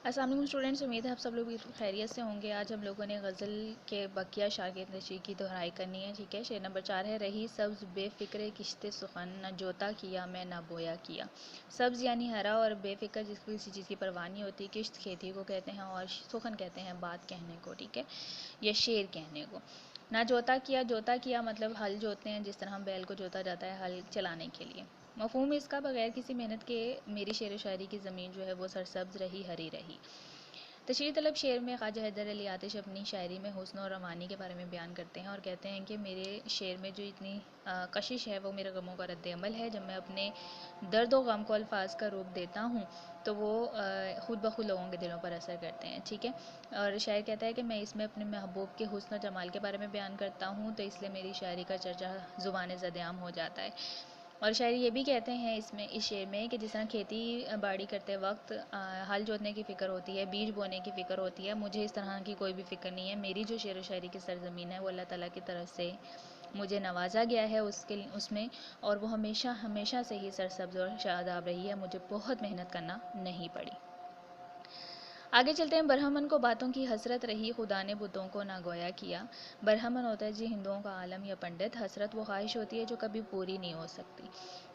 السلام علیکم اسٹوڈنٹس، امید ہے آپ سب لوگ خیریت سے ہوں گے۔ آج ہم لوگوں نے غزل کے بقیہ شاگرد نشی کی دہرائی کرنی ہے، ٹھیک ہے۔ شعر نمبر 4 ہے، رہی سبز بے فکر کشت سخن، نہ جوتا کیا میں نہ بویا کیا۔ سبز یعنی ہرا اور بے فکر جس کو کسی چیز کی پرواہ نہیں ہوتی، کشت کھیتی کو کہتے ہیں اور سخن کہتے ہیں بات کہنے کو، ٹھیک ہے، یا شعر کہنے کو۔ نہ جوتا کیا، جوتا کیا مطلب ہل جوتتے ہیں جس طرح ہم بیل کو جوتا جاتا ہے ہل چلانے کے لیے۔ مفہوم اس کا، بغیر کسی محنت کے میری شعر و شاعری کی زمین جو ہے وہ سرسبز رہی، ہری رہی۔ تشریح طلب شعر میں خواجہ حیدر علی آتش اپنی شاعری میں حسن و روانی کے بارے میں بیان کرتے ہیں اور کہتے ہیں کہ میرے شعر میں جو اتنی کشش ہے وہ میرے غموں کا رد عمل ہے۔ جب میں اپنے درد و غم کو الفاظ کا روپ دیتا ہوں تو وہ خود بخود لوگوں کے دلوں پر اثر کرتے ہیں، ٹھیک ہے۔ اور شاعر کہتا ہے کہ میں اس میں اپنے محبوب کے حسن و جمال کے بارے میں بیان کرتا ہوں تو اس لیے میری شاعری کا چرچا زبان زد عام ہو جاتا ہے۔ اور شاعر یہ بھی کہتے ہیں اس شعر میں کہ جس طرح کھیتی باڑی کرتے وقت ہل جوتنے کی فکر ہوتی ہے، بیج بونے کی فکر ہوتی ہے، مجھے اس طرح کی کوئی بھی فکر نہیں ہے۔ میری جو شعر و شاعری کی سرزمین ہے وہ اللہ تعالیٰ کی طرف سے مجھے نوازا گیا ہے اس میں، اور وہ ہمیشہ سے ہی سرسبز اور شاداب رہی ہے، مجھے بہت محنت کرنا نہیں پڑی۔ آگے چلتے ہیں، برہمن کو باتوں کی حسرت رہی، خدا نے بتوں کو نہ گویا کیا۔ برہمن ہوتا ہے جی ہندوؤں کا عالم یا پنڈت، حسرت وہ خواہش ہوتی ہے جو کبھی پوری نہیں ہو سکتی۔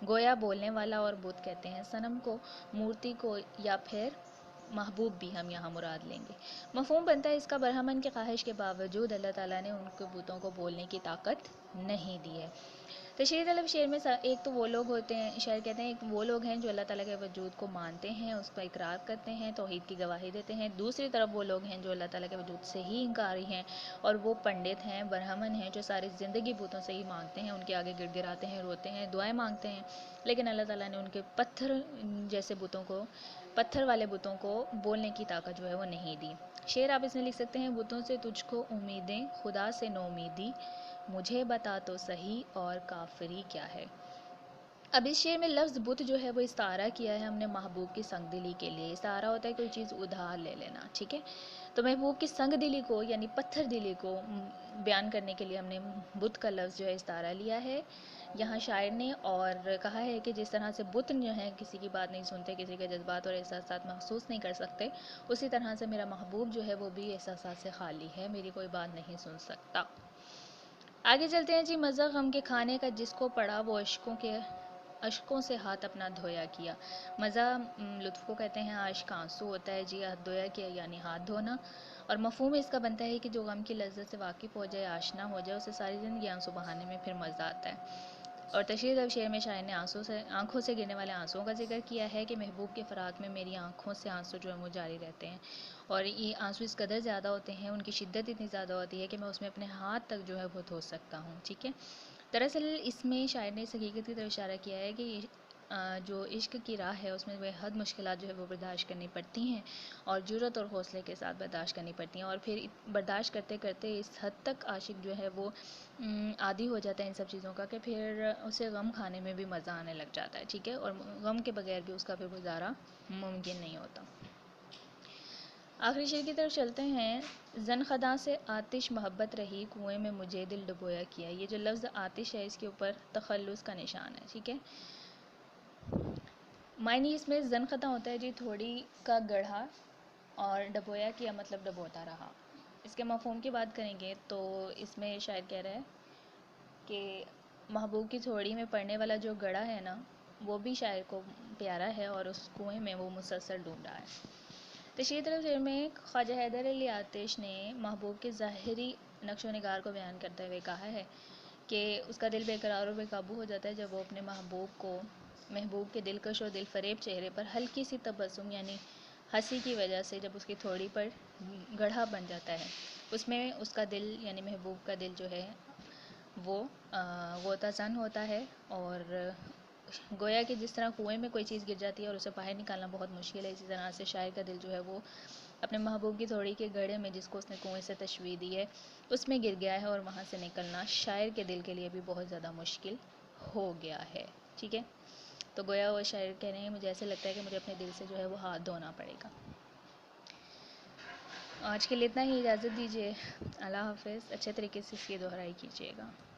گویا بولنے والا اور بت کہتے ہیں صنم کو، مورتی کو، یا پھر محبوب بھی ہم یہاں مراد لیں گے۔ مفہوم بنتا ہے اس کا، برہمن کی خواہش کے باوجود اللہ تعالیٰ نے ان کے بتوں کو بولنے کی طاقت نہیں دی ہے۔ تشریح طلب شعر میں ایک تو وہ لوگ ہوتے ہیں، شاعر کہتے ہیں ایک وہ لوگ ہیں جو اللہ تعالیٰ کے وجود کو مانتے ہیں، اس کا اقرار کرتے ہیں، توحید کی گواہی دیتے ہیں۔ دوسری طرف وہ لوگ ہیں جو اللہ تعالیٰ کے وجود سے ہی انکاری ہیں، اور وہ پنڈت ہیں، برہمن ہیں، جو ساری زندگی بتوں سے ہی مانگتے ہیں، ان کے آگے گڑ گڑاتے ہیں، روتے ہیں، دعائیں مانگتے ہیں، لیکن اللہ تعالیٰ نے ان کے پتھر جیسے بتوں کو، پتھر والے بتوں کو بولنے کی طاقت جو ہے وہ نہیں دی۔ شعر آپ اس میں لکھ سکتے ہیں، بتوں سے تجھ کو امیدیں، خدا سے نو امیدی، مجھے بتا تو صحیح اور کافری کیا ہے۔ اب اس شعر میں لفظ بت جو ہے وہ استعارہ کیا ہے ہم نے محبوب کی سنگ دلی کے لیے۔ استعارہ ہوتا ہے کوئی چیز ادھار لے لینا، ٹھیک ہے۔ تو محبوب کی سنگ دلی کو یعنی پتھر دلی کو بیان کرنے کے لیے ہم نے بت کا لفظ جو ہے استعارہ لیا ہے یہاں شاعر نے، اور کہا ہے کہ جس طرح سے بت جو ہیں کسی کی بات نہیں سنتے، کسی کے جذبات اور احساسات محسوس نہیں کر سکتے، اسی طرح سے میرا محبوب جو ہے وہ بھی احساسات سے خالی ہے، میری کوئی بات نہیں سن سکتا۔ آگے چلتے ہیں جی، مزہ غم کے کھانے کا جس کو پڑا وہ اشکوں سے ہاتھ اپنا دھویا کیا۔ مزہ لطف کو کہتے ہیں، اشک آنسو ہوتا ہے جی، ہاتھ دھویا کیا یعنی ہاتھ دھونا۔ اور مفہوم اس کا بنتا ہے کہ جو غم کی لذت سے واقف ہو جائے، آشنا ہو جائے، اسے ساری زندگی آنسو بہانے میں پھر مزہ آتا ہے۔ اور تشریح طلب شعر میں شاعر نے آنکھوں سے گرنے والے آنسوؤں کا ذکر کیا ہے کہ محبوب کے فراق میں میری آنکھوں سے آنسو جو ہے وہ جاری رہتے ہیں، اور یہ آنسو اس قدر زیادہ ہوتے ہیں، ان کی شدت اتنی زیادہ ہوتی ہے کہ میں اس میں اپنے ہاتھ تک جو ہے وہ دھو سکتا ہوں، ٹھیک ہے۔ دراصل اس میں شاعر نے اس حقیقت کی طرف اشارہ کیا ہے کہ جو عشق کی راہ ہے اس میں بے حد مشکلات جو ہے وہ برداشت کرنی پڑتی ہیں، اور جرأت اور حوصلے کے ساتھ برداشت کرنی پڑتی ہیں، اور پھر برداشت کرتے کرتے اس حد تک عاشق جو ہے وہ عادی ہو جاتا ہے ان سب چیزوں کا کہ پھر اسے غم کھانے میں بھی مزہ آنے لگ جاتا ہے، ٹھیک ہے، اور غم کے بغیر بھی اس کا پھر گزارا ممکن نہیں ہوتا۔ آخری شعر کی طرف چلتے ہیں، زن خدا سے آتش محبت رہی، کنویں میں مجھے دل ڈبویا کیا۔ یہ جو لفظ آتش ہے اس کے اوپر تخلص کا نشان ہے، ٹھیک ہے۔ معنی اس میں زن خطا ہوتا ہے جی تھوڑی کا گڑھا، اور ڈبویا کیا مطلب ڈبوتا رہا۔ اس کے مفہوم کی بات کریں گے تو اس میں شاعر کہہ رہا ہے کہ محبوب کی تھوڑی میں پڑنے والا جو گڑھا ہے نا وہ بھی شاعر کو پیارا ہے، اور اس کنویں میں وہ مسلسل ڈوب رہا ہے۔ تشریح طلب شعر میں خواجہ حیدر علی آتش نے محبوب کے ظاہری نقش و نگار کو بیان کرتے ہوئے کہا ہے کہ اس کا دل بے قرار اور بے قابو ہو جاتا ہے جب وہ اپنے محبوب کے دلکش اور دل فریب چہرے پر ہلکی سی تبسم یعنی ہنسی کی وجہ سے جب اس کی تھوڑی پر گڑھا بن جاتا ہے، اس میں اس کا دل یعنی محبوب کا دل جو ہے وہ غوطہ زن ہوتا ہے، اور گویا کہ جس طرح کنویں میں کوئی چیز گر جاتی ہے اور اسے باہر نکالنا بہت مشکل ہے، اسی طرح سے شاعر کا دل جو ہے وہ اپنے محبوب کی تھوڑی کے گڑھے میں جس کو اس نے کنویں سے تشویح دی ہے اس میں گر گیا ہے، اور وہاں سے نکلنا شاعر کے دل کے لیے بھی بہت زیادہ مشکل ہو گیا ہے، ٹھیک ہے۔ تو گویا وہ شاعر کہہ رہے ہیں مجھے ایسے لگتا ہے کہ مجھے اپنے دل سے جو ہے وہ ہاتھ دھونا پڑے گا۔ آج کے لیے اتنا ہی، اجازت دیجیے، اللہ حافظ، اچھے طریقے سے اس کی دہرائی کیجیے گا۔